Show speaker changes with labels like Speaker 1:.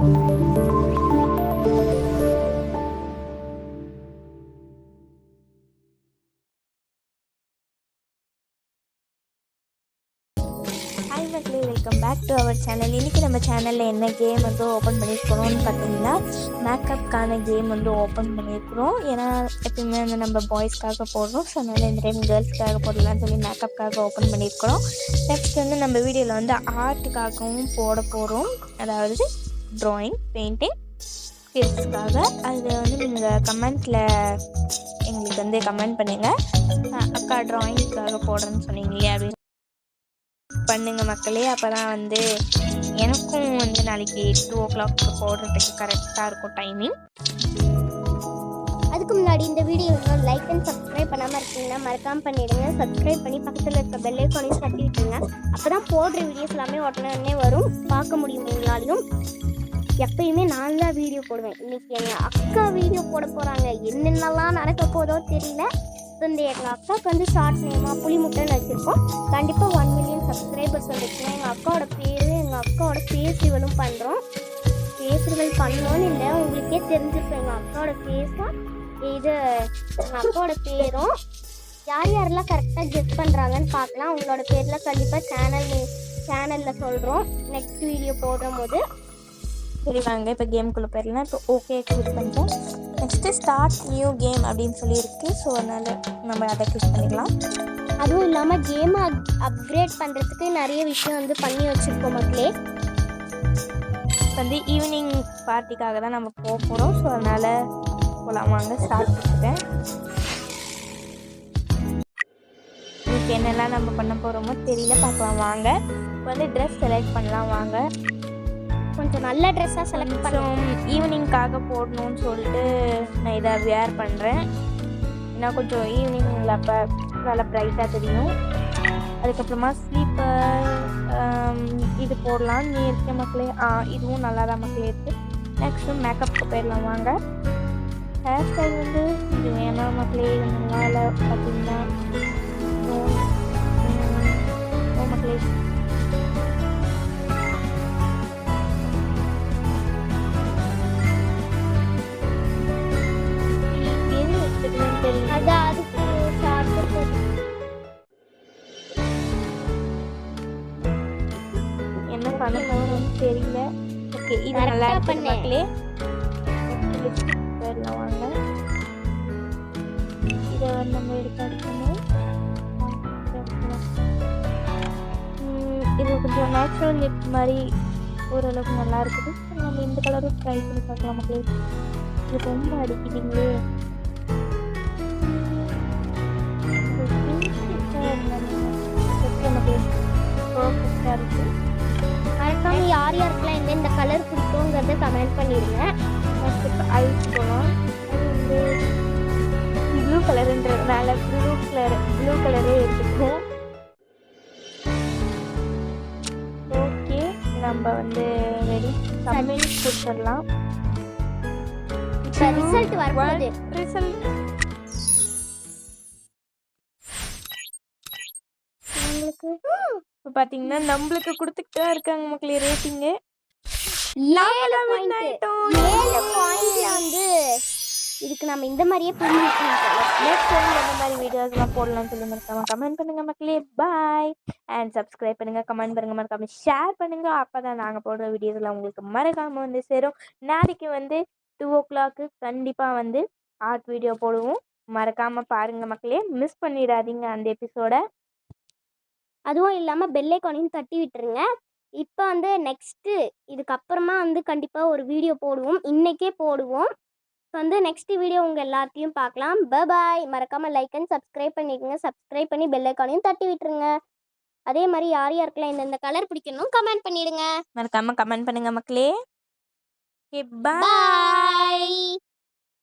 Speaker 1: Hi மக்களே, welcome back to our channel. இன்றைக்கி நம்ம சேனலில் என்ன கேம் வந்து ஓப்பன் பண்ணியிருக்கிறோம்னு பார்த்தீங்கன்னா, மேக்கப்புக்கான கேம் வந்து ஓப்பன் பண்ணியிருக்கிறோம். ஏன்னா எப்பயுமே வந்து நம்ம பாய்ஸ்க்காக போடுறோம். ஸோ அதனால் இந்த டைம் கேர்ள்ஸ்க்காக போடலான்னு சொல்லி மேக்கப்புக்காக ஓப்பன் பண்ணியிருக்கிறோம். நெக்ஸ்ட் வந்து நம்ம வீடியோவில் வந்து ஆர்ட்டுக்காகவும் போட போகிறோம். அதாவது ட்ராயிங், பெயிண்டிங் ஸ்கில்ஸ்க்காக. அது வந்து நீங்கள் கமெண்ட்டில் எங்களுக்கு வந்து கமெண்ட் பண்ணுங்கள். அக்கா ட்ராயிங்க்காக போடுறேன்னு சொன்னீங்களே அப்படின்னு பண்ணுங்க மக்களே. அப்போ தான் வந்து எனக்கும் வந்து நாளைக்கு 2 o'clock போடுறதுக்கு கரெக்டாக இருக்கும் டைமிங்.
Speaker 2: அதுக்கு முன்னாடி இந்த வீடியோ இன்னும் லைக் அண்ட் சப்ஸ்கிரைப் பண்ணாமல் இருக்கீங்கன்னா மறக்காமல் பண்ணிவிடுங்க. சப்ஸ்கிரைப் பண்ணி பக்கத்தில் இருக்க பெல் ஐகானையும் தட்டி விட்டுருங்க. அப்போ தான் போடுற வீடியோஸ் எல்லாமே உடனே வரும், பார்க்க முடியும் உங்களாலையும். எப்பயுமே நான் தான் வீடியோ போடுவேன். இன்றைக்கி எங்கள் அக்கா வீடியோ போட போகிறாங்க. என்னென்னலாம் நடக்க போதோ தெரியல. இந்த எங்கள் அக்காவுக்கு வந்து ஷார்ட் நேமாக புளிமுட்டைன்னு வச்சுருக்கோம். கண்டிப்பாக 1 million சப்ஸ்கிரைபர்ஸ் வந்துச்சுன்னா எங்கள் அக்காவோட பேர், எங்கள் அக்காவோட ஃபேஸ் ரிவலும் பண்ணுறோம். ஃபேஸ் ரிவல் பண்ணோன்னு இல்லை, உங்களுக்கே தெரிஞ்சிருக்கும் எங்கள் அக்காவோட ஃபேஸும் இது எங்கள் அக்காவோட பேரும். யார் யாரெல்லாம் கரெக்டாக கெஸ் பண்ணுறாங்கன்னு பார்க்கலாம். உங்களோட பேரில் கண்டிப்பாக சேனலில் சொல்கிறோம் நெக்ஸ்ட் வீடியோ போடும் போது.
Speaker 1: சரி வாங்க இப்போ கேமுக்குள்ளே போயிடலாம். இப்போ ஓகே கிளிக் பண்ணிட்டோம். நெக்ஸ்ட்டு ஸ்டார்ட் நியூ கேம் அப்படின்னு சொல்லியிருக்கு. ஸோ அதனால் நம்ம அதை கிளிக் பண்ணிக்கலாம்.
Speaker 2: அதுவும் இல்லாமல் கேமை அப்கிரேட் பண்ணுறதுக்கு நிறைய விஷயம் வந்து பண்ணி வச்சுருக்கோம் மக்களே.
Speaker 1: வந்து ஈவினிங் பார்ட்டிக்காக தான் நம்ம போக போகிறோம். ஸோ அதனால் போகலாம் வாங்க. ஸ்டார்ட் பண்ணிட்டேன். இதுக்கு என்னெல்லாம் நம்ம பண்ண போகிறோமோ தெரியல, பார்க்கலாம் வாங்க. இப்போ வந்து ட்ரெஸ் செலக்ட் பண்ணலாம் வாங்க.
Speaker 2: கொஞ்சம் நல்ல ட்ரெஸ்ஸாக செலக்ட்
Speaker 1: பண்ணுறோம். ஈவினிங்காக போடணும்னு சொல்லிட்டு நான் இதை வேர் பண்ணுறேன். ஏன்னா கொஞ்சம் ஈவினிங்கில் அப்போ நல்லா ப்ரைட்டாக தெரியும். அதுக்கப்புறமா ஸ்லீப்பர் இது போடலான்னு இருக்கேன் மக்களே. இதுவும் நல்லா தான் மக்களே இருக்குது. நெக்ஸ்ட்டு மேக்கப்புக்கு போயிடலாம் வாங்க. ஹேர் ஸ்டைல் வந்து இது வேணாம் மக்களே, இது நல்லா இல்லை பார்த்தீங்கன்னா. மக்களே என்ன பண்ண போகணும்னு தெரியல. ஓகே இது நல்லா இருக்கு மக்களே. போயிடலாம் வாங்க. இதை வந்து நம்ம எடுக்கணும். இது கொஞ்சம் நேச்சுரல் லிப் மாதிரி ஓரளவுக்கு நல்லா இருக்குது. நம்ம இந்த கலரும் ட்ரை பண்ணி பார்க்கலாம் மக்களே. இது ரொம்ப அடிக்கிட்டீங்களே. பர்ஃபெக்டாக இருக்குது.
Speaker 2: மறக்காமல் யார் யாருக்கெல்லாம் எந்தெந்த கலர் பிடிக்குங்கிறத கமெண்ட் பண்ணிடுங்க.
Speaker 1: நெக்ஸ்ட் ஐஸ் போகலாம். அது வந்து ப்ளூ கலருன்றதுனால ப்ளூ கலரே எடுத்துக்கும். ஓகே நம்ம வந்து ரெடி சப்மிட் கொடுத்துடலாம்.
Speaker 2: இப்போ ரிசல்ட் வரும்போது
Speaker 1: ரிசல்ட் இப்போ பார்த்தீங்கன்னா நம்மளுக்கு கொடுத்துட்டு தான் இருக்காங்க மக்களே. ரேட்டிங்கு
Speaker 2: 7 பாயிண்ட்ல வந்து இதுக்கு நம்ம இந்த மாதிரியே
Speaker 1: நெக்ஸ்ட் டைம் இந்த மாதிரி வீடியோஸ்லாம் போடலாம்னு சொல்லி மறக்காம கமெண்ட் பண்ணுங்க மக்களே. பாய் அண்ட் சப்ஸ்கிரைப் பண்ணுங்க, கமெண்ட் பண்ணுங்க, மறக்காம ஷேர் பண்ணுங்க. அப்போ தான் நாங்கள் போடுற வீடியோஸ்லாம் உங்களுக்கு மறக்காம வந்து சேரும். நாளைக்கு வந்து 2 o'clock கண்டிப்பாக வந்து ஆர்ட் வீடியோ போடுவோம். மறக்காமல் பாருங்கள் மக்களே, மிஸ் பண்ணிடாதீங்க அந்த எபிசோடை.
Speaker 2: அதுவும் இல்லாமல் பெல் ஐகானையும் தட்டி விட்டுருங்க. இப்போ வந்து நெக்ஸ்ட்டு இதுக்கப்புறமா வந்து கண்டிப்பாக ஒரு வீடியோ போடுவோம், இன்றைக்கே போடுவோம். ஸோ வந்து நெக்ஸ்ட் வீடியோ உங்கள் எல்லாத்தையும் பார்க்கலாம். பாய். மறக்காமல் லைக் அண்ட் சப்ஸ்கிரைப் பண்ணிக்கோங்க. சப்ஸ்கிரைப் பண்ணி பெல் ஐகானையும் தட்டி விட்டுருங்க. அதே மாதிரி யார் யாருக்கெல்லாம் இந்தந்த கலர் பிடிக்கணும் கமெண்ட் பண்ணிடுங்க.
Speaker 1: மறக்காமல் கமெண்ட் பண்ணுங்க மக்களே.
Speaker 2: பாய்.